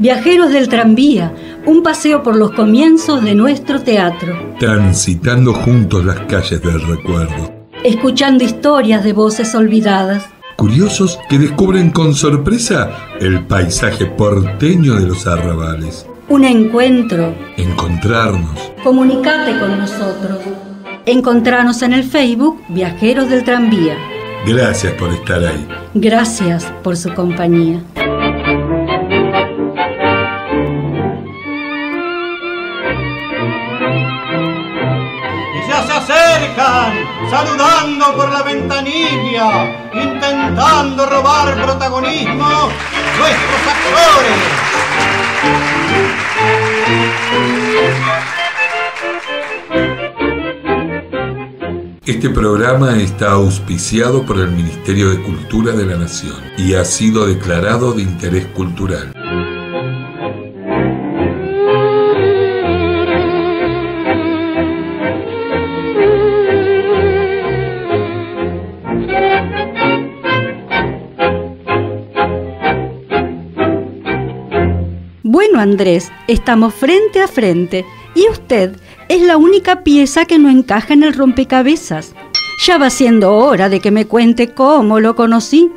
Viajeros del tranvía, un paseo por los comienzos de nuestro teatro. Transitando juntos las calles del recuerdo. Escuchando historias de voces olvidadas. Curiosos que descubren con sorpresa el paisaje porteño de los arrabales. Un encuentro. Encontrarnos. Comunicate con nosotros. Encontranos en el Facebook Viajeros del Tranvía. Gracias por estar ahí. Gracias por su compañía. Acercan, saludando por la ventanilla, intentando robar protagonismo, nuestros actores. Este programa está auspiciado por el Ministerio de Cultura de la Nación y ha sido declarado de interés cultural. Bueno, Andrés, estamos frente a frente y usted es la única pieza que no encaja en el rompecabezas. Ya va siendo hora de que me cuente cómo lo conocí.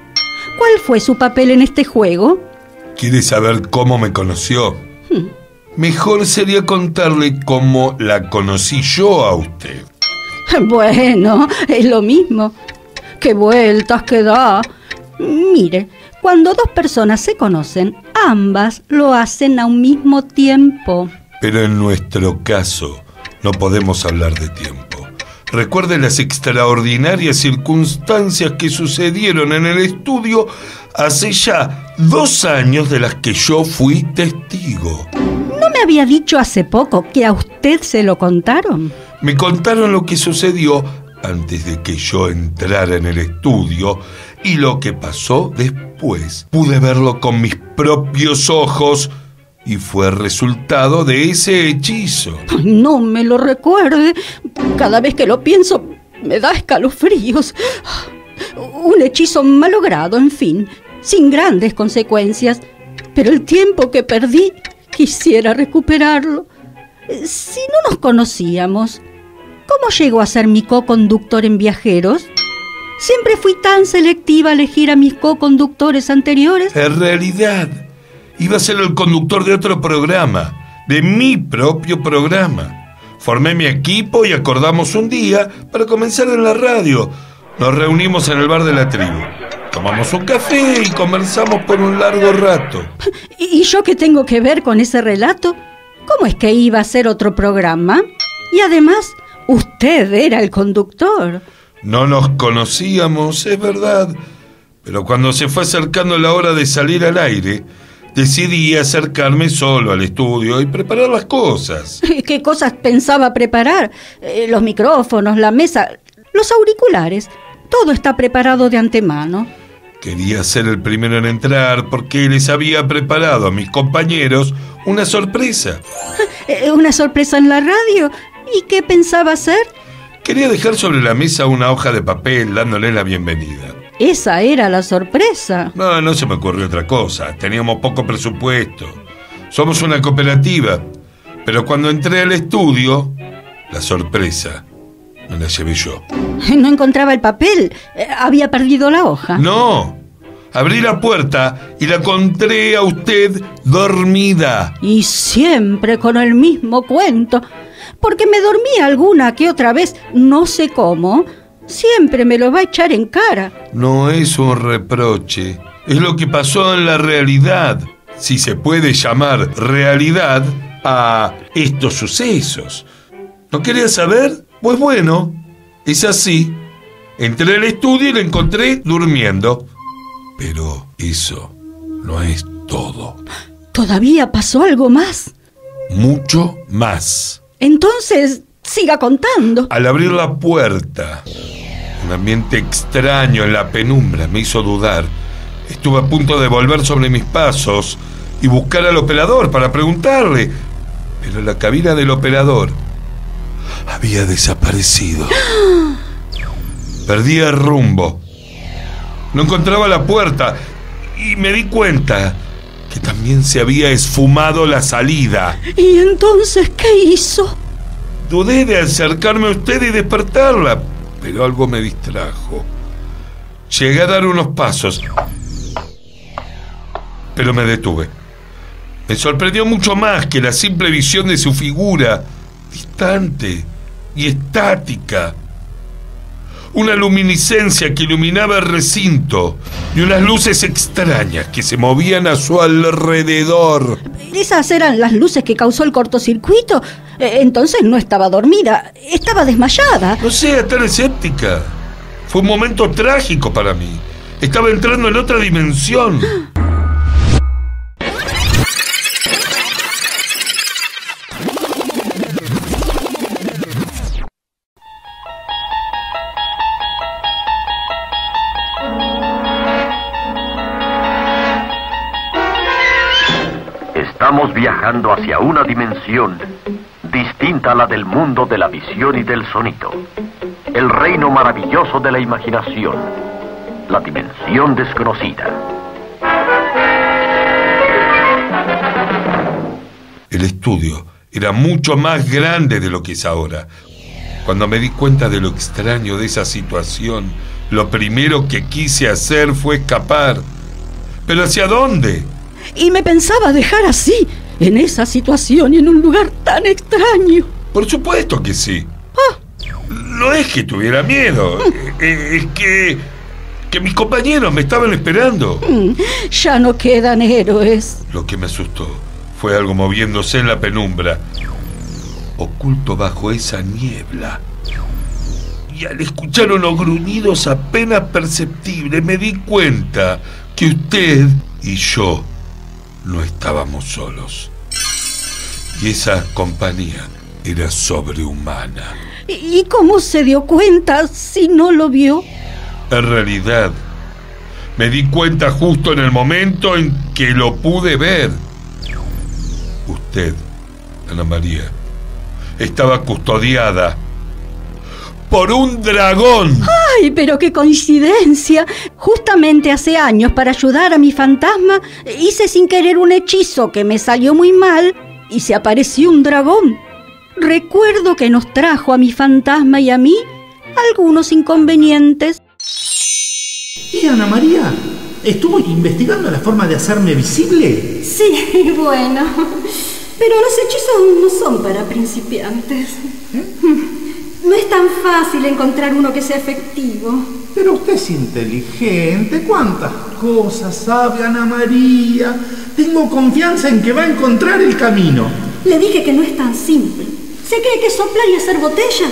¿Cuál fue su papel en este juego? ¿Quiere saber cómo me conoció? Mejor sería contarle cómo la conocí yo a usted. Bueno, es lo mismo. ¡Qué vueltas que da! Mire, cuando dos personas se conocen, ambas lo hacen a un mismo tiempo. Pero en nuestro caso, no podemos hablar de tiempo. Recuerde las extraordinarias circunstancias que sucedieron en el estudio hace ya 2 años de las que yo fui testigo. ¿No me había dicho hace poco que a usted se lo contaron? Me contaron lo que sucedió antes de que yo entrara en el estudio y lo que pasó después. Pude verlo con mis propios ojos y fue resultado de ese hechizo. No me lo recuerde. Cada vez que lo pienso me da escalofríos. Un hechizo malogrado, en fin, sin grandes consecuencias. Pero el tiempo que perdí, quisiera recuperarlo. Si no nos conocíamos, ¿cómo llegó a ser mi co-conductor en Viajeros? Siempre fui tan selectiva a elegir a mis co-conductores anteriores. En realidad, iba a ser el conductor de otro programa, de mi propio programa. Formé mi equipo y acordamos un día para comenzar en la radio. Nos reunimos en el bar de la tribu. Tomamos un café y conversamos por un largo rato. ¿Y yo qué tengo que ver con ese relato? ¿Cómo es que iba a ser otro programa? Y además, usted era el conductor. No nos conocíamos, es verdad, pero cuando se fue acercando la hora de salir al aire, decidí acercarme solo al estudio y preparar las cosas. ¿Qué cosas pensaba preparar? Los micrófonos, la mesa, los auriculares, todo está preparado de antemano. Quería ser el primero en entrar porque les había preparado a mis compañeros una sorpresa. ¿Una sorpresa en la radio? ¿Y qué pensaba hacer? Quería dejar sobre la mesa una hoja de papel dándole la bienvenida. ¿Esa era la sorpresa? No se me ocurrió otra cosa. Teníamos poco presupuesto. Somos una cooperativa. Pero cuando entré al estudio, la sorpresa me la llevé yo. No encontraba el papel. Había perdido la hoja. No. Abrí la puerta y la encontré a usted dormida. Y siempre con el mismo cuento. Porque me dormí alguna que otra vez, no sé cómo. Siempre me lo va a echar en cara. No es un reproche. Es lo que pasó en la realidad. Si se puede llamar realidad a estos sucesos. ¿No quería saber? Pues bueno, es así. Entré al estudio y la encontré durmiendo. Pero eso no es todo. ¿Todavía pasó algo más? Mucho más. Entonces, siga contando. Al abrir la puerta, un ambiente extraño en la penumbra me hizo dudar. Estuve a punto de volver sobre mis pasos y buscar al operador para preguntarle. Pero la cabina del operador había desaparecido. Perdí el rumbo. No encontraba la puerta y me di cuenta que también se había esfumado la salida. ¿Y entonces qué hizo? Dudé de acercarme a usted y despertarla, pero algo me distrajo. Llegué a dar unos pasos, pero me detuve. Me sorprendió mucho más que la simple visión de su figura, distante y estática. Una luminiscencia que iluminaba el recinto y unas luces extrañas que se movían a su alrededor. ¿Esas eran las luces que causó el cortocircuito? Entonces no estaba dormida, estaba desmayada. No sea tan escéptica. Fue un momento trágico para mí. Estaba entrando en otra dimensión. Estamos viajando hacia una dimensión distinta a la del mundo de la visión y del sonido. El reino maravilloso de la imaginación. La dimensión desconocida. El estudio era mucho más grande de lo que es ahora. Cuando me di cuenta de lo extraño de esa situación, lo primero que quise hacer fue escapar. ¿Pero hacia dónde? Y me pensaba dejar así, en esa situación y en un lugar tan extraño. Por supuesto que sí. No es que tuviera miedo, es que mis compañeros me estaban esperando. Ya no quedan héroes. Lo que me asustó fue algo moviéndose en la penumbra, oculto bajo esa niebla. Y al escuchar unos gruñidos apenas perceptibles, me di cuenta que usted y yo no estábamos solos. Y esa compañía era sobrehumana. ¿Y cómo se dio cuenta si no lo vio? En realidad, me di cuenta justo en el momento en que lo pude ver. Usted, Ana María, estaba custodiada por un dragón. ¡Ay, pero qué coincidencia! Justamente hace años, para ayudar a mi fantasma, hice sin querer un hechizo que me salió muy mal y se apareció un dragón. Recuerdo que nos trajo a mi fantasma y a mí algunos inconvenientes. ¿Y Ana María? ¿Estuvo investigando la forma de hacerme visible? Sí, bueno, pero los hechizos no son para principiantes. No es tan fácil encontrar uno que sea efectivo. Pero usted es inteligente. ¿Cuántas cosas sabe Ana María? Tengo confianza en que va a encontrar el camino. Le dije que no es tan simple. ¿Se cree que soplar y hacer botellas?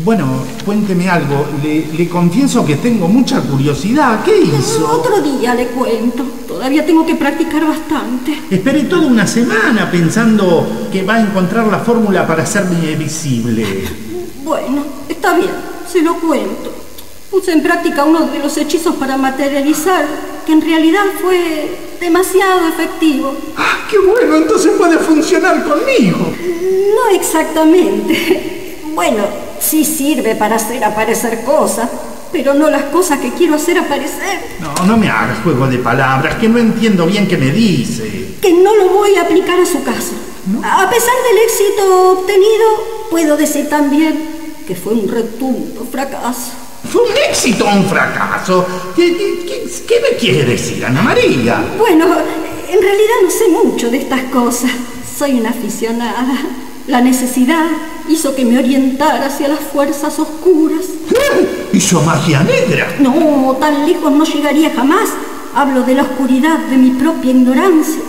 Bueno, cuénteme algo. Le confieso que tengo mucha curiosidad. ¿Qué hizo? Otro día le cuento. Todavía tengo que practicar bastante. Esperé toda una semana pensando que va a encontrar la fórmula para hacerme visible. Bueno, está bien, se lo cuento. Puse en práctica uno de los hechizos para materializar, que en realidad fue demasiado efectivo. ¡Ah, qué bueno! Entonces puede funcionar conmigo. No exactamente. Bueno, sí sirve para hacer aparecer cosas, pero no las cosas que quiero hacer aparecer. No me hagas juego de palabras, que no entiendo bien qué me dice. Que no lo voy a aplicar a su caso. ¿No? A pesar del éxito obtenido, puedo decir también que fue un rotundo fracaso. ¿Fue un éxito o un fracaso? ¿Qué me quiere decir, Ana María? Bueno, en realidad no sé mucho de estas cosas. Soy una aficionada. La necesidad hizo que me orientara hacia las fuerzas oscuras. ¿Hizo magia negra? No, tan lejos no llegaría jamás. Hablo de la oscuridad de mi propia ignorancia.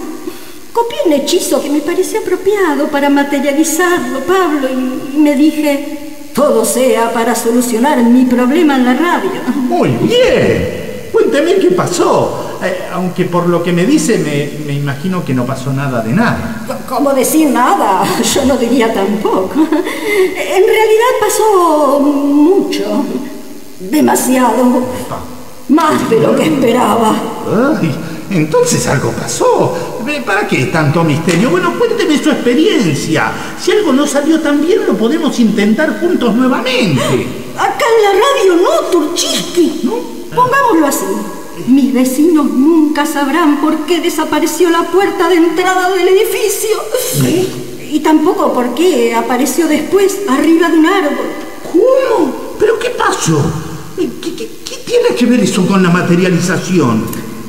Copié un hechizo que me parecía apropiado para materializarlo, Pablo, y me dije... Todo sea para solucionar mi problema en la radio. Muy bien. Cuénteme qué pasó. Aunque por lo que me dice, me imagino que no pasó nada de nada. ¿Cómo decir nada? Yo no diría tampoco. En realidad pasó mucho. Demasiado. Más de lo que esperaba. Ay, entonces algo pasó. ¿Para qué tanto misterio? Bueno, cuénteme su experiencia. Si algo no salió tan bien, lo podemos intentar juntos nuevamente. Acá en la radio no, Turchiski. ¿No? Pongámoslo así. Mis vecinos nunca sabrán por qué desapareció la puerta de entrada del edificio. Y tampoco por qué apareció después arriba de un árbol. ¿Cómo? ¿Pero qué pasó? ¿Qué tiene que ver eso con la materialización?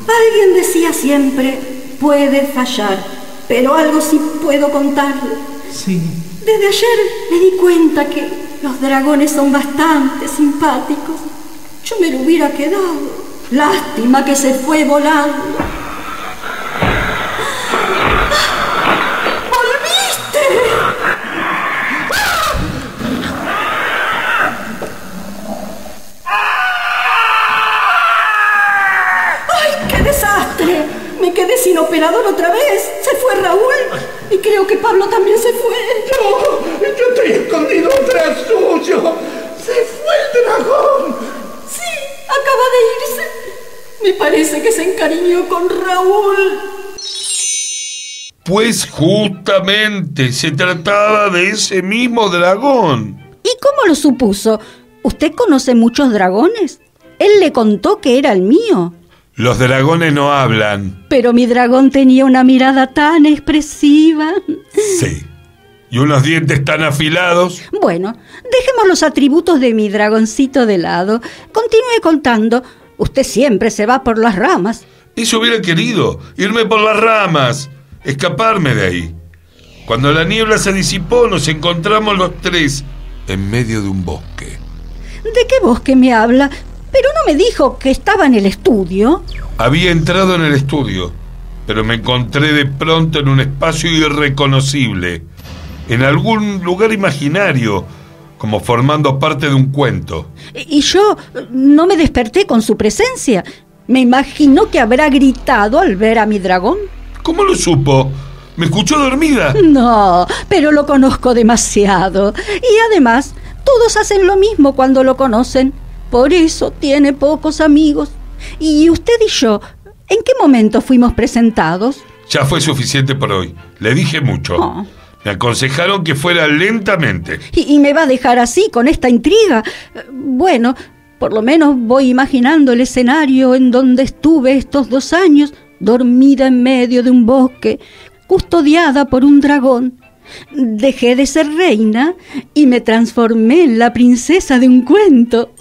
Alguien decía siempre, puede fallar, pero algo sí puedo contarle. Sí. Desde ayer me di cuenta que los dragones son bastante simpáticos. Yo me lo hubiera quedado. Lástima que se fue volando. ¡Volviste! ¡Ay, qué desastre! Me quedé sin operador otra vez. Se fue Raúl y creo que Pablo también se fue. No, yo estoy escondido tras suyo. Se fue el dragón. Acaba de irse. Me parece que se encariñó con Raúl. Pues justamente se trataba de ese mismo dragón. ¿Y cómo lo supuso? ¿Usted conoce muchos dragones? Él le contó que era el mío. Los dragones no hablan. Pero mi dragón tenía una mirada tan expresiva. Sí. Y unos dientes tan afilados. Bueno, dejemos los atributos de mi dragoncito de lado. Continúe contando. Usted siempre se va por las ramas. Eso hubiera querido, irme por las ramas, escaparme de ahí. Cuando la niebla se disipó, nos encontramos los tres en medio de un bosque. ¿De qué bosque me habla? Pero no me dijo que estaba en el estudio. Había entrado en el estudio, pero me encontré de pronto en un espacio irreconocible, en algún lugar imaginario, como formando parte de un cuento. Y yo no me desperté con su presencia. Me imagino que habrá gritado al ver a mi dragón. ¿Cómo lo supo? ¿Me escuchó dormida? No, pero lo conozco demasiado. Y además, todos hacen lo mismo cuando lo conocen. Por eso tiene pocos amigos. Y usted y yo, ¿en qué momento fuimos presentados? Ya fue suficiente por hoy. Le dije mucho. Oh. Me aconsejaron que fuera lentamente. ¿Y me va a dejar así, con esta intriga? Bueno, por lo menos voy imaginando el escenario en donde estuve estos 2 años, dormida en medio de un bosque, custodiada por un dragón. Dejé de ser reina y me transformé en la princesa de un cuento.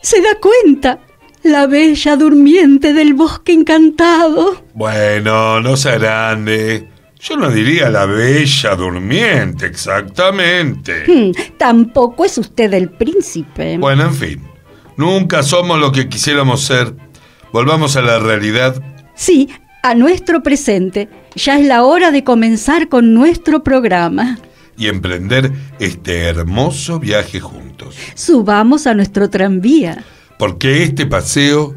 ¿Se da cuenta? La bella durmiente del bosque encantado. Bueno, no se agrande. Yo no diría la bella durmiente, exactamente. Tampoco es usted el príncipe. Bueno, en fin. Nunca somos lo que quisiéramos ser. Volvamos a la realidad. Sí, a nuestro presente. Ya es la hora de comenzar con nuestro programa. Y emprender este hermoso viaje juntos. Subamos a nuestro tranvía. Porque este paseo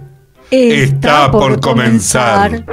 está por comenzar.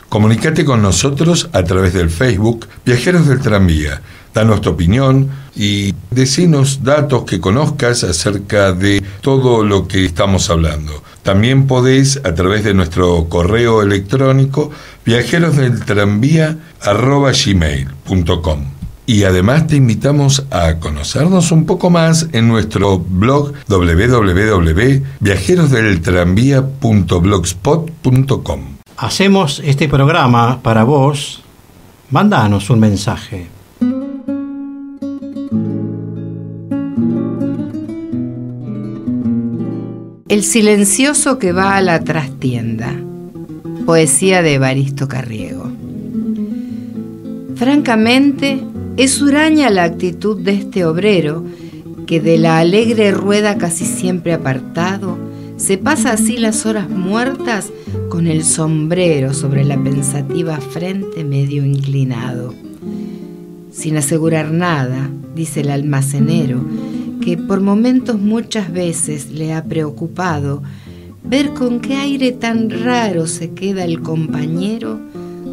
Comunicate con nosotros a través del Facebook Viajeros del Tranvía. Danos tu opinión y decinos datos que conozcas acerca de todo lo que estamos hablando. También podés, a través de nuestro correo electrónico, viajerosdeltranvía@gmail.com. Y además te invitamos a conocernos un poco más en nuestro blog www.viajerosdeltranvía.blogspot.com. Hacemos este programa para vos. Mándanos un mensaje. El silencioso que va a la trastienda. Poesía de Evaristo Carriego. Francamente, es huraña la actitud de este obrero que de la alegre rueda casi siempre apartado se pasa así las horas muertas con el sombrero sobre la pensativa frente medio inclinado. Sin asegurar nada, dice el almacenero, que por momentos muchas veces le ha preocupado ver con qué aire tan raro se queda el compañero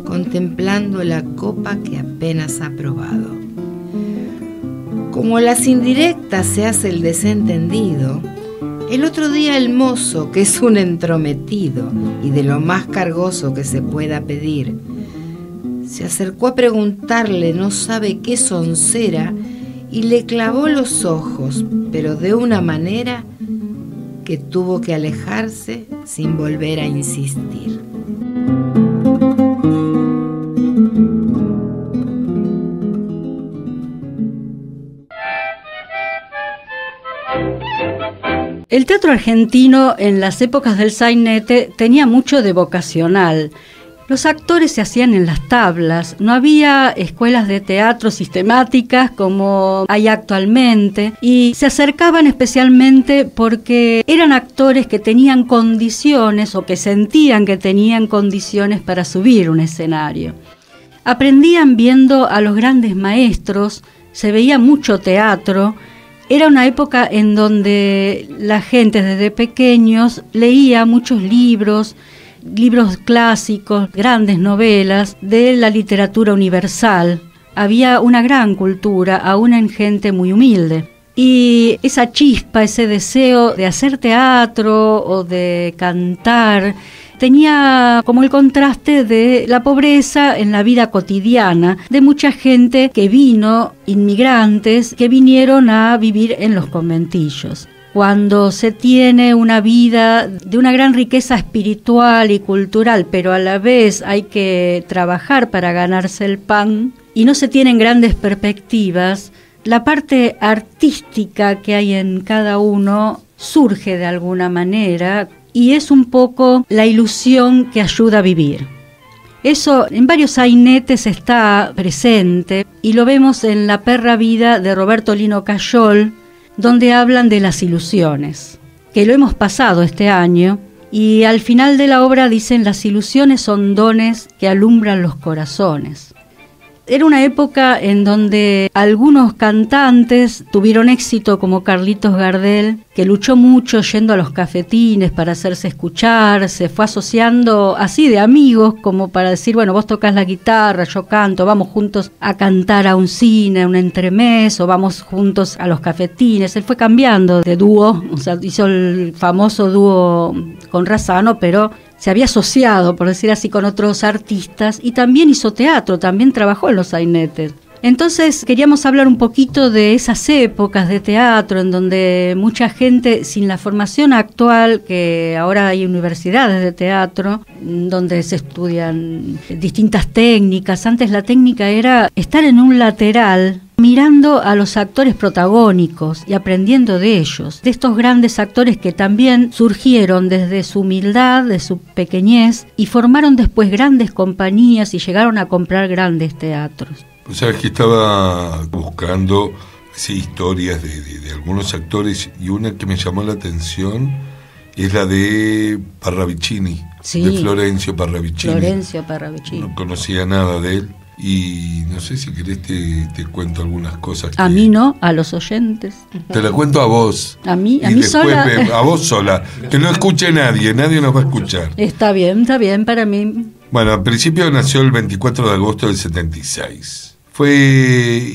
contemplando la copa que apenas ha probado. Como las indirectas se hace el desentendido, El otro día el mozo, que es un entrometido y de lo más cargoso que se pueda pedir, se acercó a preguntarle no sabe qué soncera y le clavó los ojos, pero de una manera que tuvo que alejarse sin volver a insistir. El teatro argentino en las épocas del sainete tenía mucho de vocacional. Los actores se hacían en las tablas, no había escuelas de teatro sistemáticas como hay actualmente y se acercaban especialmente porque eran actores que tenían condiciones o que sentían que tenían condiciones para subir un escenario. Aprendían viendo a los grandes maestros, se veía mucho teatro. Era una época en donde la gente desde pequeños leía muchos libros clásicos, grandes novelas de la literatura universal. Había una gran cultura, aún en gente muy humilde. Y esa chispa, ese deseo de hacer teatro o de cantar, tenía como el contraste de la pobreza en la vida cotidiana de mucha gente que vino, inmigrantes, que vinieron a vivir en los conventillos. Cuando se tiene una vida de una gran riqueza espiritual y cultural, pero a la vez hay que trabajar para ganarse el pan y no se tienen grandes perspectivas, la parte artística que hay en cada uno surge de alguna manera y es un poco la ilusión que ayuda a vivir. Eso en varios sainetes está presente y lo vemos en La perra vida de Roberto Lino Cayol, donde hablan de las ilusiones, que lo hemos pasado este año, y al final de la obra dicen las ilusiones son dones que alumbran los corazones. Era una época en donde algunos cantantes tuvieron éxito como Carlitos Gardel, que luchó mucho yendo a los cafetines para hacerse escuchar, se fue asociando así de amigos como para decir, bueno, vos tocas la guitarra, yo canto, vamos juntos a cantar a un cine, a un entremés, o vamos juntos a los cafetines. Él fue cambiando de dúo, o sea, hizo el famoso dúo con Razzano, pero se había asociado, por decir así, con otros artistas y también hizo teatro, también trabajó en los sainetes. Entonces queríamos hablar un poquito de esas épocas de teatro en donde mucha gente sin la formación actual, que ahora hay universidades de teatro donde se estudian distintas técnicas. Antes la técnica era estar en un lateral mirando a los actores protagónicos y aprendiendo de ellos, de estos grandes actores que también surgieron desde su humildad, de su pequeñez y formaron después grandes compañías y llegaron a comprar grandes teatros. Pues sabes que estaba buscando historias de algunos actores y una que me llamó la atención es la de Parravicini, sí, de Florencio Parravicini. No conocía nada de él y no sé si querés te cuento algunas cosas. A mí no, a los oyentes. Te la cuento a vos. A mí después sola. A vos sola, que no escuche nadie nos va a escuchar. Está bien para mí. Bueno, al principio nació el 24 de agosto del 76. Fue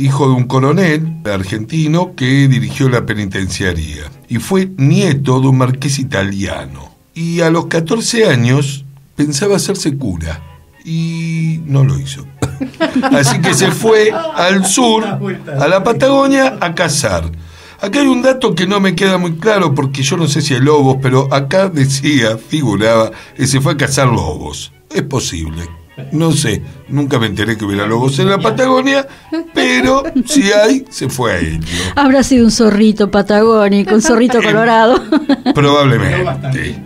hijo de un coronel argentino que dirigió la penitenciaría y fue nieto de un marqués italiano. Y a los 14 años pensaba hacerse cura y no lo hizo. Así que se fue al sur, a la Patagonia, a cazar. Acá hay un dato que no me queda muy claro porque yo no sé si hay lobos, pero acá figuraba que se fue a cazar lobos. Es posible. No sé, nunca me enteré que hubiera lobos en la Patagonia, pero si hay, se fue a ello. Habrá sido un zorrito patagónico, un zorrito colorado. Probablemente.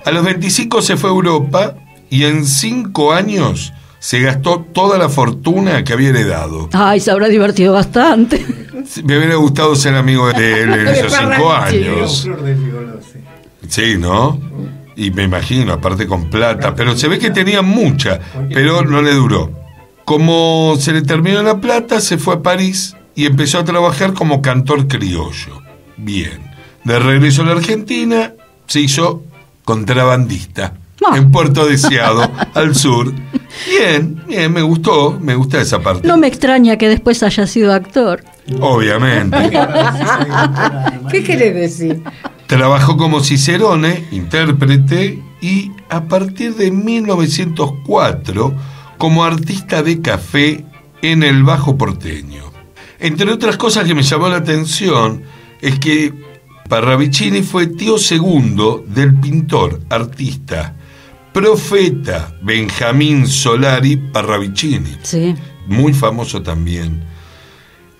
A los 25 se fue a Europa y en 5 años se gastó toda la fortuna que había heredado. Ay, se habrá divertido bastante. Me hubiera gustado ser amigo de él en esos 5 años. Sí, ¿no? Y me imagino, aparte con plata, pero se ve que tenía mucha, pero no le duró. Como se le terminó la plata, se fue a París y empezó a trabajar como cantor criollo. Bien, de regreso a la Argentina, se hizo contrabandista en Puerto Deseado, al sur. Bien, me gusta esa parte. No me extraña que después haya sido actor. Obviamente. ¿Qué querés decir? Trabajó como Cicerone, intérprete, y a partir de 1904 como artista de café en el Bajo Porteño. Entre otras cosas que me llamó la atención es que Parravicini fue tío segundo del pintor, artista, profeta Benjamín Solari Parravicini. Sí. Muy famoso también.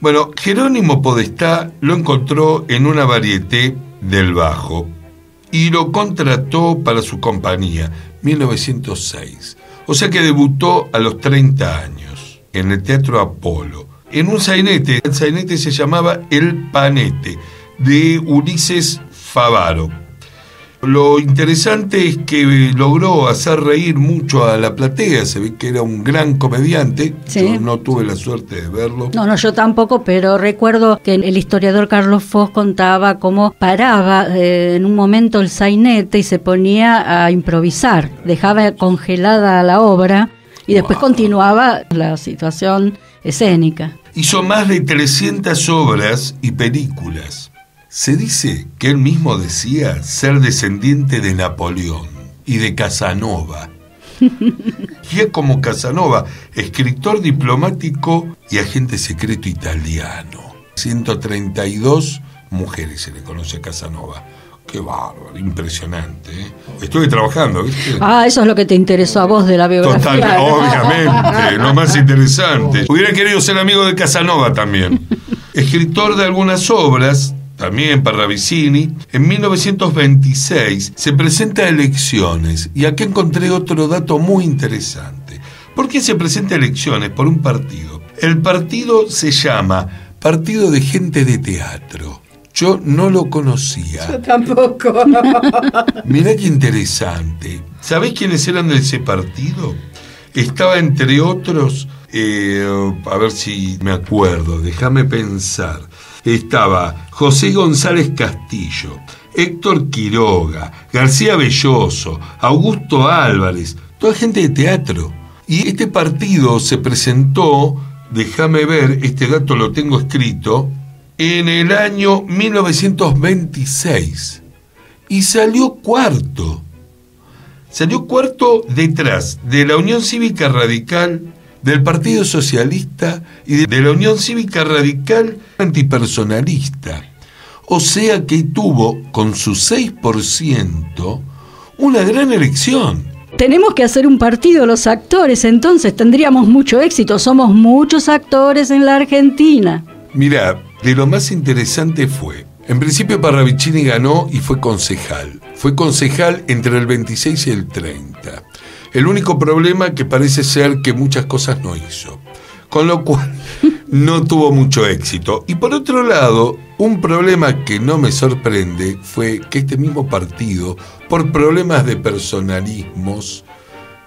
Bueno, Jerónimo Podestá lo encontró en una varieté del Bajo y lo contrató para su compañía, 1906. O sea que debutó a los 30 años en el Teatro Apolo, en un sainete. El sainete se llamaba El Panete, de Ulises Favaro. Lo interesante es que logró hacer reír mucho a la platea. Se ve que era un gran comediante. Sí. Yo no tuve la suerte de verlo. No, yo tampoco, pero recuerdo que el historiador Carlos Foz contaba cómo paraba en un momento el sainete y se ponía a improvisar. Dejaba congelada la obra y después continuaba la situación escénica. Hizo más de 300 obras y películas. Se dice que él mismo decía ser descendiente de Napoleón y de Casanova. Y es como Casanova, escritor diplomático y agente secreto italiano. 132 mujeres se le conoce a Casanova. Qué bárbaro, impresionante, ¿eh? Estuve trabajando, ¿viste? Ah, eso es lo que te interesó a vos de la biografía. Total, obviamente, lo más interesante. Hubiera querido ser amigo de Casanova también. Escritor de algunas obras, también Parravicini. En 1926 se presenta a elecciones, y aquí encontré otro dato muy interesante. ¿Por qué se presenta a elecciones? Por un partido. El partido se llama Partido de Gente de Teatro. Yo no lo conocía. Yo tampoco. Mirá qué interesante. ¿Sabés quiénes eran de ese partido? Estaba entre otros, a ver si me acuerdo, déjame pensar. Estaba José González Castillo, Héctor Quiroga, García Belloso, Augusto Álvarez, toda gente de teatro. Y este partido se presentó, déjame ver, este dato lo tengo escrito, en el año 1926 y salió cuarto. Salió cuarto detrás de la Unión Cívica Radical, del Partido Socialista y de la Unión Cívica Radical Antipersonalista. O sea que tuvo, con su 6%, una gran elección. Tenemos que hacer un partido los actores, entonces tendríamos mucho éxito. Somos muchos actores en la Argentina. Mirá, de lo más interesante fue, en principio Parravicini ganó y fue concejal. Fue concejal entre el 26 y el 30. El único problema que parece ser que muchas cosas no hizo, con lo cual no tuvo mucho éxito. Y por otro lado, un problema que no me sorprende fue que este mismo partido, por problemas de personalismos,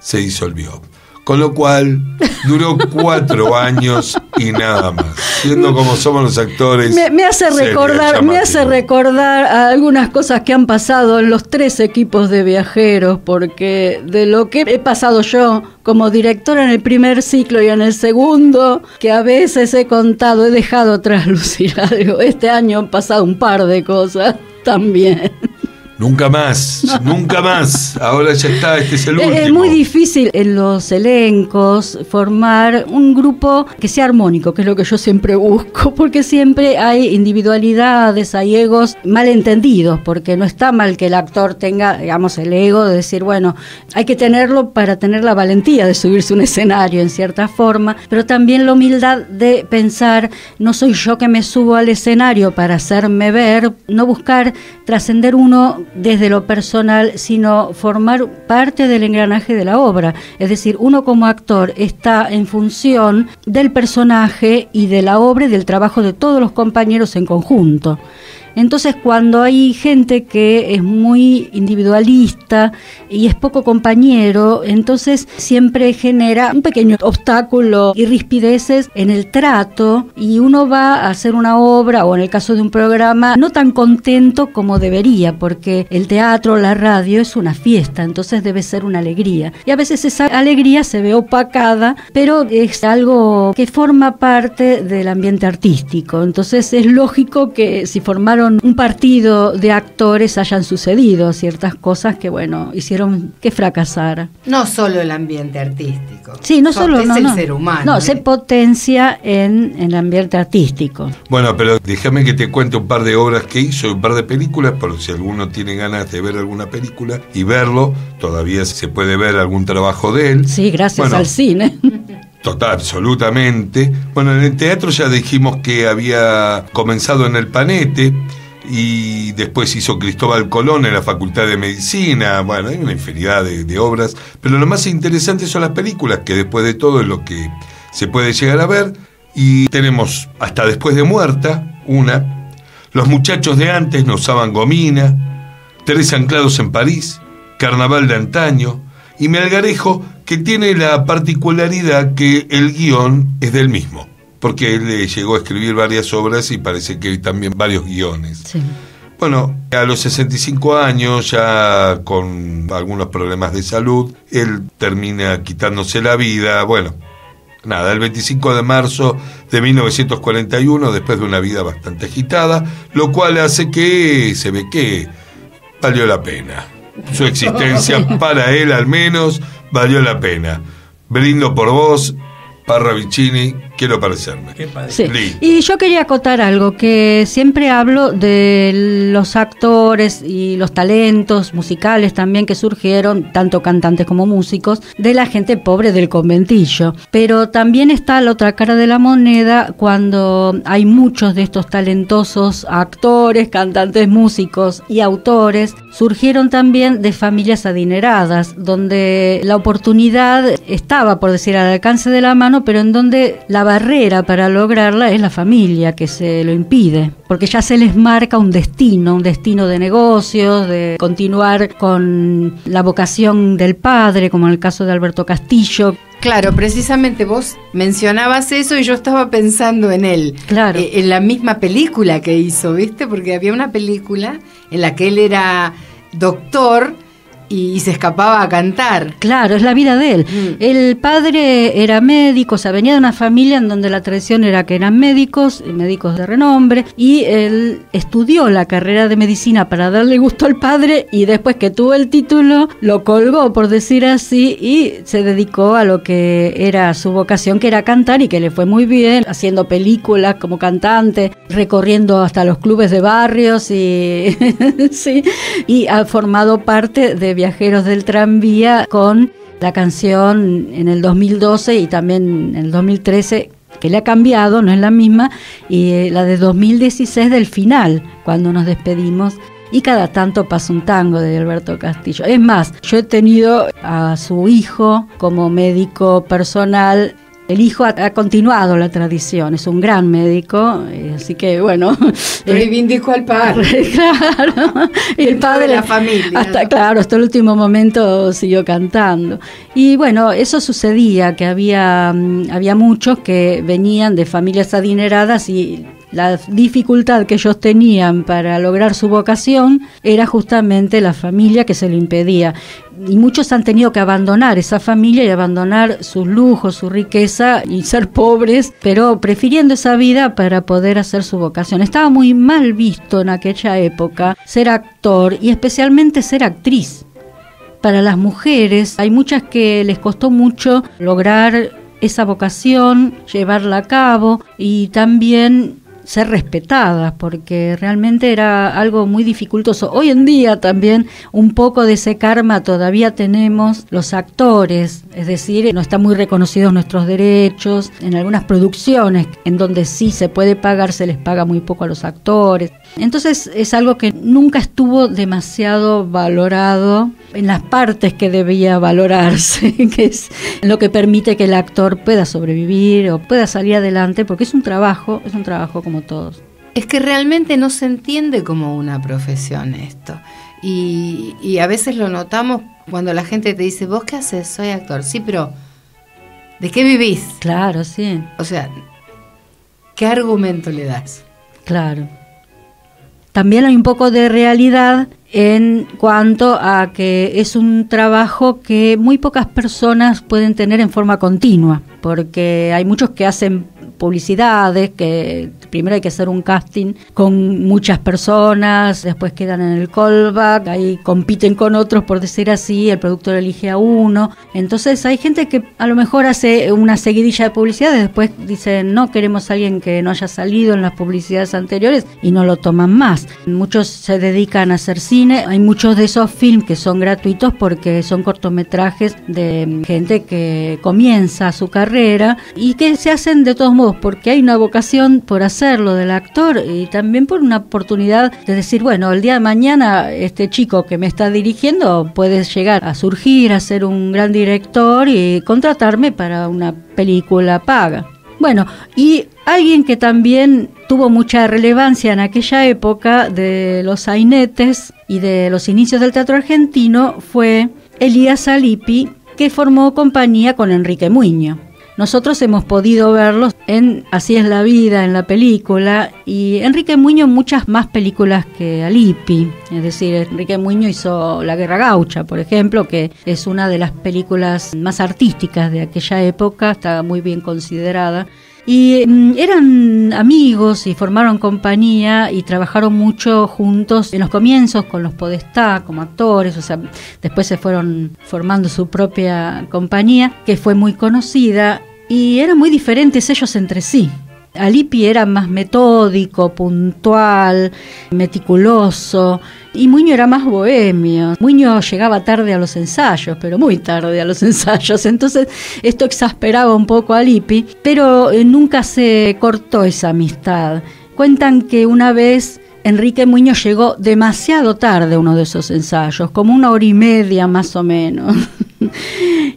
se disolvió. Con lo cual duró 4 años y nada más. Siendo como somos los actores. Me hace recordar a algunas cosas que han pasado en los 3 equipos de Viajeros, porque de lo que he pasado yo como directora en el primer ciclo y en el segundo, que a veces he contado, he dejado traslucir algo. Este año han pasado un par de cosas también. Nunca más, nunca más. Ahora ya está, este es el último. Es muy difícil en los elencos formar un grupo que sea armónico, que es lo que yo siempre busco, porque siempre hay individualidades, hay egos malentendidos, porque no está mal que el actor tenga, digamos, el ego de decir, bueno, hay que tenerlo para tener la valentía de subirse a un escenario en cierta forma, pero también la humildad de pensar, no soy yo que me subo al escenario para hacerme ver, no buscar trascender uno desde lo personal, sino formar parte del engranaje de la obra. Es decir, uno como actor está en función del personaje y de la obra y del trabajo de todos los compañeros en conjunto. Entonces, cuando hay gente que es muy individualista y es poco compañero, entonces siempre genera un pequeño obstáculo y rispideces en el trato, y uno va a hacer una obra, o en el caso de un programa, no tan contento como debería, porque el teatro, la radio es una fiesta, entonces debe ser una alegría. Y a veces esa alegría se ve opacada, pero es algo que forma parte del ambiente artístico. Entonces es lógico que si formaron formaron un partido de actores hayan sucedido ciertas cosas que, bueno, hicieron que fracasara. No solo el ambiente artístico. Sí, no solo es el ser humano. No, se potencia en el ambiente artístico. Bueno, pero déjame que te cuente un par de obras que hizo, un par de películas, por si alguno tiene ganas de ver alguna película y verlo, todavía se puede ver algún trabajo de él. Sí, gracias al cine. Total, absolutamente. Bueno, en el teatro ya dijimos que había comenzado en el Panete y después hizo Cristóbal Colón en la Facultad de Medicina. Bueno, hay una infinidad de obras, pero lo más interesante son las películas, que después de todo es lo que se puede llegar a ver. Y tenemos Hasta después de muerta, una, Los muchachos de antes no usaban gomina, Tres anclados en París, Carnaval de antaño y Me algarejo, que tiene la particularidad que el guión es del mismo, porque él llegó a escribir varias obras y parece que también varios guiones. Sí. Bueno, a los 65 años, ya con algunos problemas de salud, él termina quitándose la vida. Bueno, nada, el 25 de marzo de 1941, después de una vida bastante agitada, lo cual hace que se ve que valió la pena. Su existencia, para él al menos, valió la pena. Brindo por vos, Parra Vicini, quiero parecerme. Sí. Y yo quería acotar algo, que siempre hablo de los actores y los talentos musicales también que surgieron, tanto cantantes como músicos, de la gente pobre del conventillo. Pero también está la otra cara de la moneda cuando hay muchos de estos talentosos actores, cantantes, músicos y autores, surgieron también de familias adineradas, donde la oportunidad estaba, por decir, al alcance de la mano, pero en donde la barrera para lograrla es la familia que se lo impide, porque ya se les marca un destino de negocios, de continuar con la vocación del padre, como en el caso de Alberto Castillo. Claro, precisamente vos mencionabas eso y yo estaba pensando en él. Claro. En la misma película que hizo, ¿viste? Porque había una película en la que él era doctor y se escapaba a cantar. Claro, es la vida de él. El padre era médico, o sea, venía de una familia en donde la tradición era que eran médicos de renombre, y él estudió la carrera de medicina para darle gusto al padre, y después que tuvo el título, lo colgó, por decir así, y se dedicó a lo que era su vocación, que era cantar, y que le fue muy bien, haciendo películas como cantante, recorriendo hasta los clubes de barrios, y sí, y ha formado parte de Viajeros del Tranvía con la canción en el 2012 y también en el 2013, que le ha cambiado, no es la misma, y la de 2016 del final, cuando nos despedimos, y cada tanto pasa un tango de Alberto Castillo. Es más, yo he tenido a su hijo como médico personal. El hijo ha continuado la tradición, es un gran médico, así que bueno. Reivindicó al padre. Claro, y el padre de la familia. Hasta el último momento siguió cantando. Y bueno, eso sucedía, que había muchos que venían de familias adineradas y la dificultad que ellos tenían para lograr su vocación era justamente la familia que se lo impedía. Y muchos han tenido que abandonar esa familia y abandonar sus lujos, su riqueza y ser pobres, pero prefiriendo esa vida para poder hacer su vocación. Estaba muy mal visto en aquella época ser actor y especialmente ser actriz. Para las mujeres hay muchas que les costó mucho lograr esa vocación, llevarla a cabo y también ser respetadas, porque realmente era algo muy dificultoso. Hoy en día también un poco de ese karma todavía tenemos los actores, es decir, no están muy reconocidos nuestros derechos. En algunas producciones en donde sí se puede pagar, se les paga muy poco a los actores. Entonces es algo que nunca estuvo demasiado valorado en las partes que debía valorarse, que es lo que permite que el actor pueda sobrevivir o pueda salir adelante, porque es un trabajo como todos. Es que realmente no se entiende como una profesión esto. Y a veces lo notamos cuando la gente te dice, ¿vos qué haces? Soy actor. Sí, pero ¿de qué vivís? Claro, sí. O sea, ¿qué argumento le das? Claro. También hay un poco de realidad en cuanto a que es un trabajo que muy pocas personas pueden tener en forma continua, porque hay muchos que hacen publicidades, que primero hay que hacer un casting con muchas personas, después quedan en el callback, ahí compiten con otros, por decir así, el productor elige a uno. Entonces hay gente que a lo mejor hace una seguidilla de publicidades, después dicen no queremos a alguien que no haya salido en las publicidades anteriores y no lo toman más. Muchos se dedican a hacer cine, hay muchos de esos films que son gratuitos porque son cortometrajes de gente que comienza su carrera y que se hacen de todos modos porque hay una vocación por hacerlo del actor y también por una oportunidad de decir, bueno, el día de mañana este chico que me está dirigiendo puede llegar a surgir, a ser un gran director y contratarme para una película paga. Bueno, y alguien que también tuvo mucha relevancia en aquella época de los sainetes y de los inicios del teatro argentino fue Elías Alippi, que formó compañía con Enrique Muiño. Nosotros hemos podido verlos en Así es la vida, en la película, y Enrique Muiño muchas más películas que Alippi. Es decir, Enrique Muiño hizo La Guerra Gaucha, por ejemplo, que es una de las películas más artísticas de aquella época, está muy bien considerada. Y eran amigos y formaron compañía y trabajaron mucho juntos en los comienzos con los Podestá como actores, o sea, después se fueron formando su propia compañía que fue muy conocida y eran muy diferentes ellos entre sí. Alippi era más metódico, puntual, meticuloso, y Muiño era más bohemio. Muiño llegaba tarde a los ensayos, pero muy tarde a los ensayos, entonces esto exasperaba un poco a Alippi, pero nunca se cortó esa amistad. Cuentan que una vez Enrique Muiño llegó demasiado tarde a uno de esos ensayos, como 1 hora y media más o menos,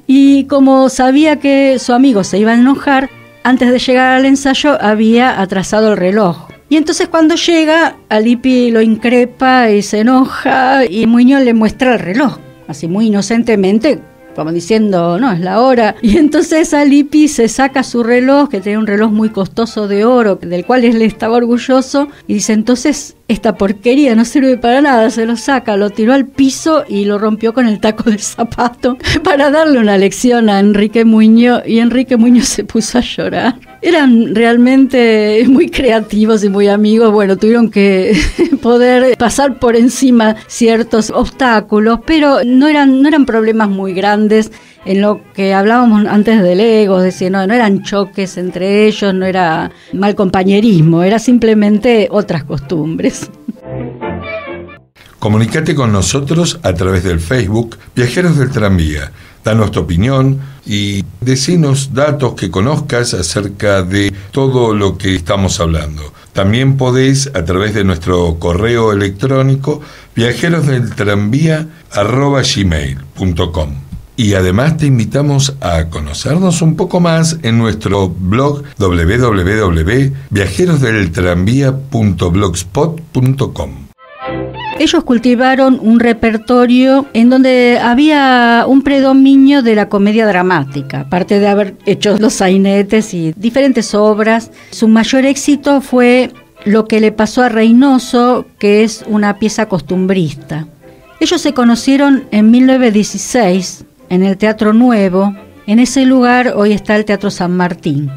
y como sabía que su amigo se iba a enojar, antes de llegar al ensayo había atrasado el reloj. Y entonces cuando llega, Alippi lo increpa y se enoja y Muiño le muestra el reloj, así muy inocentemente, como diciendo, no, es la hora. Y entonces Alippi se saca su reloj, que tenía un reloj muy costoso de oro, del cual él estaba orgulloso, y dice, entonces esta porquería no sirve para nada, se lo saca, lo tiró al piso y lo rompió con el taco del zapato para darle una lección a Enrique Muiño, y Enrique Muiño se puso a llorar. Eran realmente muy creativos y muy amigos, bueno, tuvieron que poder pasar por encima ciertos obstáculos, pero no eran problemas muy grandes. En lo que hablábamos antes del ego, es decir, no eran choques entre ellos, no era mal compañerismo, era simplemente otras costumbres. Comunicate con nosotros a través del Facebook Viajeros del Tranvía. Danos tu opinión y decinos datos que conozcas acerca de todo lo que estamos hablando. También podés, a través de nuestro correo electrónico, viajerosdeltranvía@gmail.com. Y además te invitamos a conocernos un poco más en nuestro blog www.viajerosdeltranvía.blogspot.com. Ellos cultivaron un repertorio en donde había un predominio de la comedia dramática, aparte de haber hecho los sainetes y diferentes obras. Su mayor éxito fue Lo que le pasó a Reynoso, que es una pieza costumbrista. Ellos se conocieron en 1916 en el Teatro Nuevo. En ese lugar hoy está el Teatro San Martín.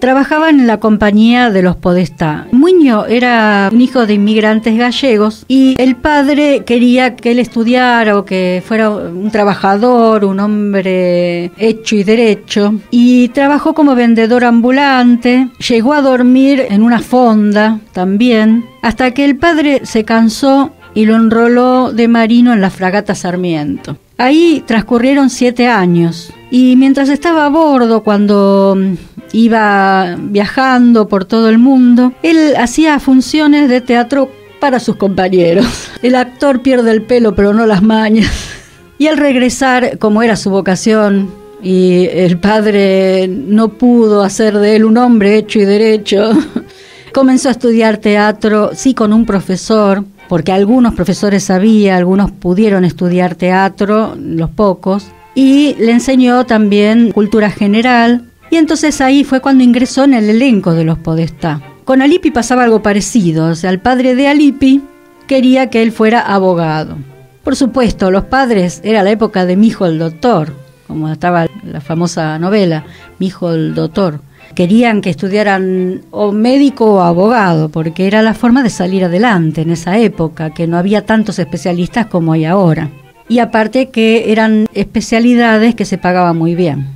Trabajaban en la compañía de los Podestá. Muiño era un hijo de inmigrantes gallegos y el padre quería que él estudiara o que fuera un trabajador, un hombre hecho y derecho, y trabajó como vendedor ambulante. Llegó a dormir en una fonda también, hasta que el padre se cansó y lo enroló de marino en la fragata Sarmiento. Ahí transcurrieron 7 años y mientras estaba a bordo, cuando iba viajando por todo el mundo, él hacía funciones de teatro para sus compañeros. El actor pierde el pelo pero no las mañas. Y al regresar, como era su vocación, y el padre no pudo hacer de él un hombre hecho y derecho, comenzó a estudiar teatro, sí, con un profesor, porque algunos profesores había, algunos pudieron estudiar teatro, los pocos, y le enseñó también cultura general, y entonces ahí fue cuando ingresó en el elenco de los Podestá. Con Alippi pasaba algo parecido, o sea, el padre de Alippi quería que él fuera abogado. Por supuesto, los padres, era la época de Mi hijo el doctor, como estaba la famosa novela, Mi hijo el doctor. querían que estudiaran o médico o abogado, porque era la forma de salir adelante en esa época, que no había tantos especialistas como hay ahora. Y aparte que eran especialidades que se pagaban muy bien.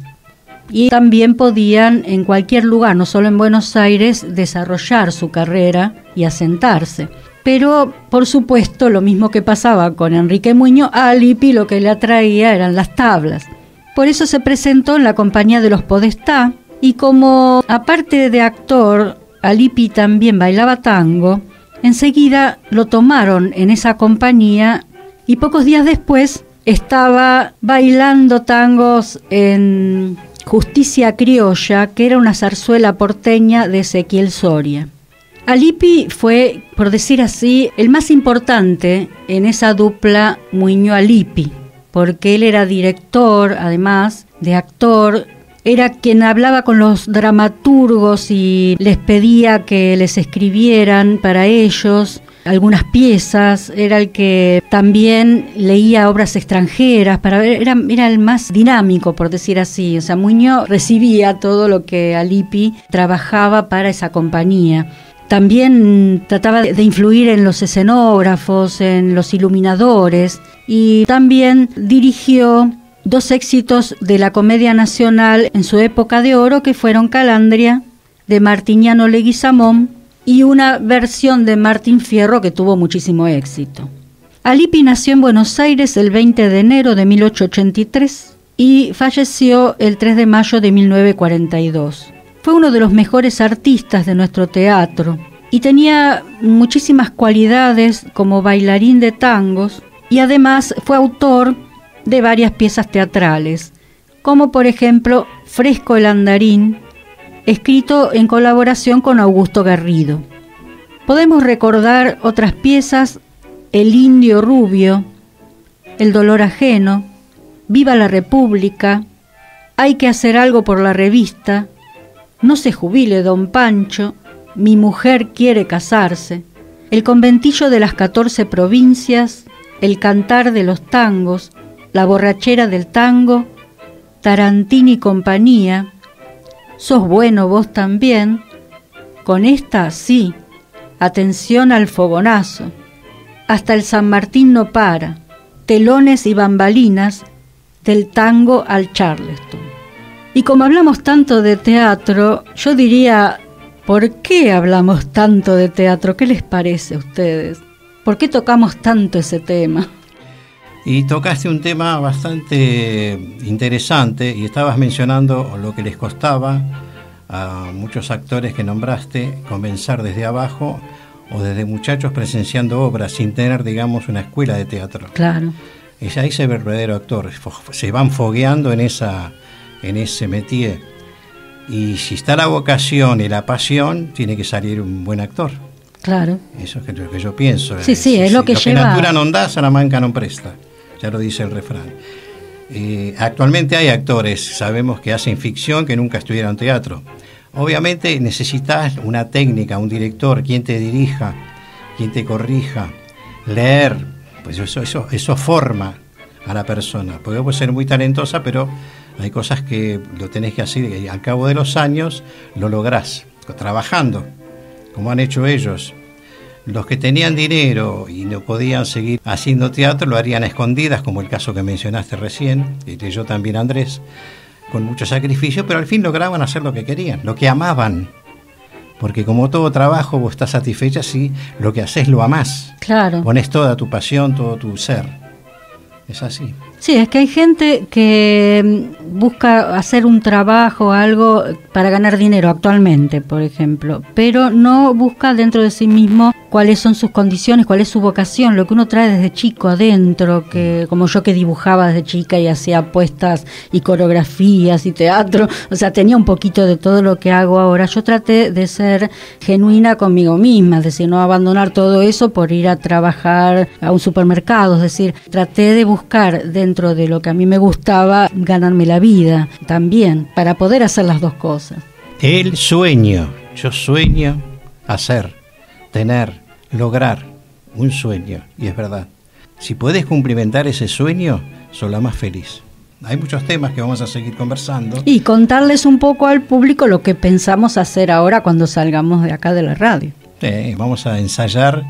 Y también podían en cualquier lugar, no solo en Buenos Aires, desarrollar su carrera y asentarse. Pero, por supuesto, lo mismo que pasaba con Enrique Muñoz, a Lippi lo que le atraía eran las tablas. Por eso se presentó en la compañía de los Podestá, y como, aparte de actor, Lippi también bailaba tango, enseguida lo tomaron en esa compañía y pocos días después estaba bailando tangos en Justicia Criolla, que era una zarzuela porteña de Ezequiel Soria. Lippi fue, por decir así, el más importante en esa dupla Muñoz-Lippi, porque él era director, además de actor, era quien hablaba con los dramaturgos y les pedía que les escribieran para ellos algunas piezas, era el que también leía obras extranjeras, para ver, era el más dinámico, por decir así. O sea, Muñoz recibía todo lo que Lippi trabajaba para esa compañía. También trataba de influir en los escenógrafos, en los iluminadores, y también dirigió 2 éxitos de la Comedia Nacional en su época de oro, que fueron Calandria, de Martiniano Leguizamón, y una versión de Martín Fierro que tuvo muchísimo éxito. Lippi nació en Buenos Aires el 20 de enero de 1883 y falleció el 3 de mayo de 1942. Fue uno de los mejores artistas de nuestro teatro y tenía muchísimas cualidades como bailarín de tangos, y además fue autor de varias piezas teatrales, como por ejemplo Fresco el Andarín, escrito en colaboración con Augusto Garrido. Podemos recordar otras piezas: El Indio Rubio, El Dolor Ajeno, Viva la República, Hay que hacer algo por la revista, No se jubile don Pancho, Mi mujer quiere casarse, El conventillo de las 14 provincias, El cantar de los tangos, La borrachera del tango, Tarantín y compañía, Sos bueno vos también, Con esta sí, Atención al fogonazo, Hasta el San Martín no para, Telones y bambalinas, Del tango al Charleston. Y como hablamos tanto de teatro, yo diría, ¿por qué hablamos tanto de teatro? ¿Qué les parece a ustedes? ¿Por qué tocamos tanto ese tema? Y tocaste un tema bastante interesante y estabas mencionando lo que les costaba a muchos actores que nombraste comenzar desde abajo o desde muchachos presenciando obras sin tener, digamos, una escuela de teatro. Claro. Ahí se ve el verdadero actor, se van fogueando en ese métier. Y si está la vocación y la pasión, tiene que salir un buen actor. Claro. Eso es lo que yo pienso. Sí, es lo que lleva. Lo que natura non da, Salamanca no presta. Ya lo dice el refrán. Actualmente hay actores, sabemos que hacen ficción, que nunca estudiaron teatro. Obviamente necesitas una técnica, un director, quien te dirija, quien te corrija, leer, pues eso forma a la persona. Porque puede ser muy talentosa, pero hay cosas que lo tenés que hacer y al cabo de los años lo lográs, trabajando, como han hecho ellos. Los que tenían dinero y no podían seguir haciendo teatro lo harían a escondidas, como el caso que mencionaste recién, y leyó también Andrés, con mucho sacrificio, pero al fin lograban hacer lo que querían, lo que amaban. Porque como todo trabajo, vos estás satisfecha si lo que haces lo amás. Claro. Pones toda tu pasión, todo tu ser. Es así. Sí, es que hay gente que busca hacer un trabajo, algo para ganar dinero actualmente, por ejemplo, pero no busca dentro de sí mismo cuáles son sus condiciones, cuál es su vocación, lo que uno trae desde chico adentro, que como yo que dibujaba desde chica y hacía apuestas y coreografías y teatro, o sea, tenía un poquito de todo lo que hago ahora. Yo traté de ser genuina conmigo misma, es decir, no abandonar todo eso por ir a trabajar a un supermercado, es decir, traté de buscar dentro de lo que a mí me gustaba ganarme la vida también, para poder hacer las dos cosas. El sueño, yo sueño hacer, tener, lograr un sueño, y es verdad. Si puedes cumplimentar ese sueño, sos la más feliz. Hay muchos temas que vamos a seguir conversando. Y contarles un poco al público lo que pensamos hacer ahora cuando salgamos de acá de la radio. Vamos a ensayar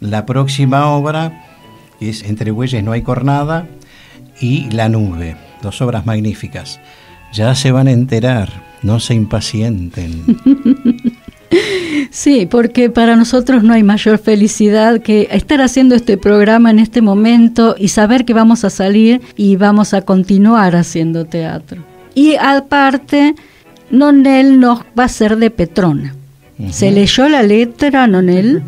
la próxima obra, que es Entre bueyes no hay cornada y La nube, 2 obras magníficas. Ya se van a enterar, no se impacienten. Sí, porque para nosotros no hay mayor felicidad que estar haciendo este programa en este momento y saber que vamos a salir y vamos a continuar haciendo teatro. Y aparte, Nonel nos va a hacer de Petrona. ¿Se leyó la letra, Nonel?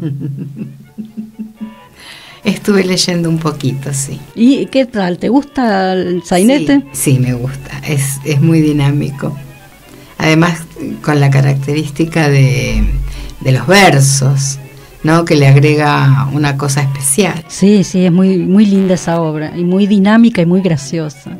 Estuve leyendo un poquito, sí. ¿Y qué tal? ¿Te gusta el sainete? Sí, me gusta. Es muy dinámico. Además, con la característica de los versos, ¿no? Que le agrega una cosa especial. Sí, es muy, muy linda esa obra, y muy dinámica y muy graciosa.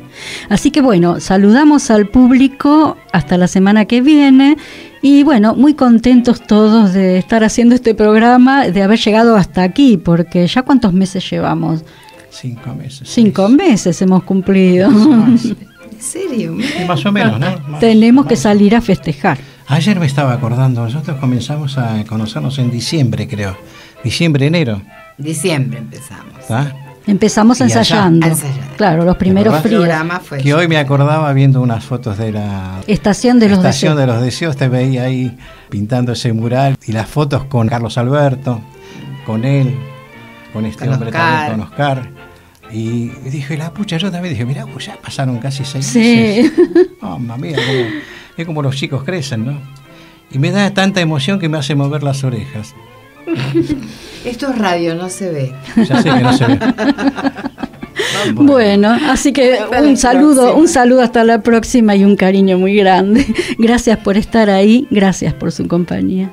Así que bueno, saludamos al público hasta la semana que viene, y bueno, muy contentos todos de estar haciendo este programa, de haber llegado hasta aquí, porque ya ¿cuántos meses llevamos? 5 meses. 5 meses hemos cumplido. ¿En serio? Y más o menos, ¿no? Tenemos que salir a festejar. Ayer me estaba acordando, nosotros comenzamos a conocernos en diciembre, creo. Diciembre, enero. Diciembre empezamos. ¿Ah? Empezamos Y allá, ensayando. Claro, los primeros fríos. Que hoy me acordaba viendo unas fotos de la Estación de los Deseos. Te veía ahí pintando ese mural y las fotos con Carlos Alberto, con él, con este con hombre Oscar. también, con Oscar. Y dije, la pucha, yo también dije, mirá, pues ya pasaron casi 6 Sí. meses. Oh, mamá mía, es como los chicos crecen, ¿no? Y me da tanta emoción que me hace mover las orejas. Esto es radio, no se ve. Ya sé que no se ve. Bueno, así que un saludo hasta la próxima y un cariño muy grande. Gracias por estar ahí, gracias por su compañía.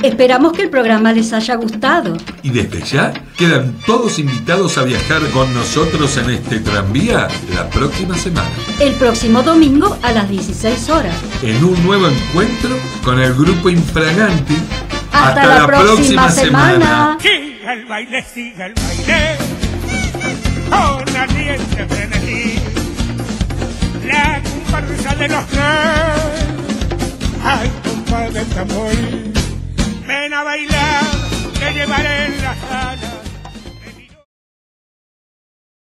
Esperamos que el programa les haya gustado. Y desde ya quedan todos invitados a viajar con nosotros en este tranvía la próxima semana. El próximo domingo a las 16 horas. En un nuevo encuentro con el grupo Infraganti. Hasta la próxima semana. Siga el baile, con ardiente frenesí. La comparsa de los tres. Ay, compadre tambor. Ven a bailar, te llevaré en la sala.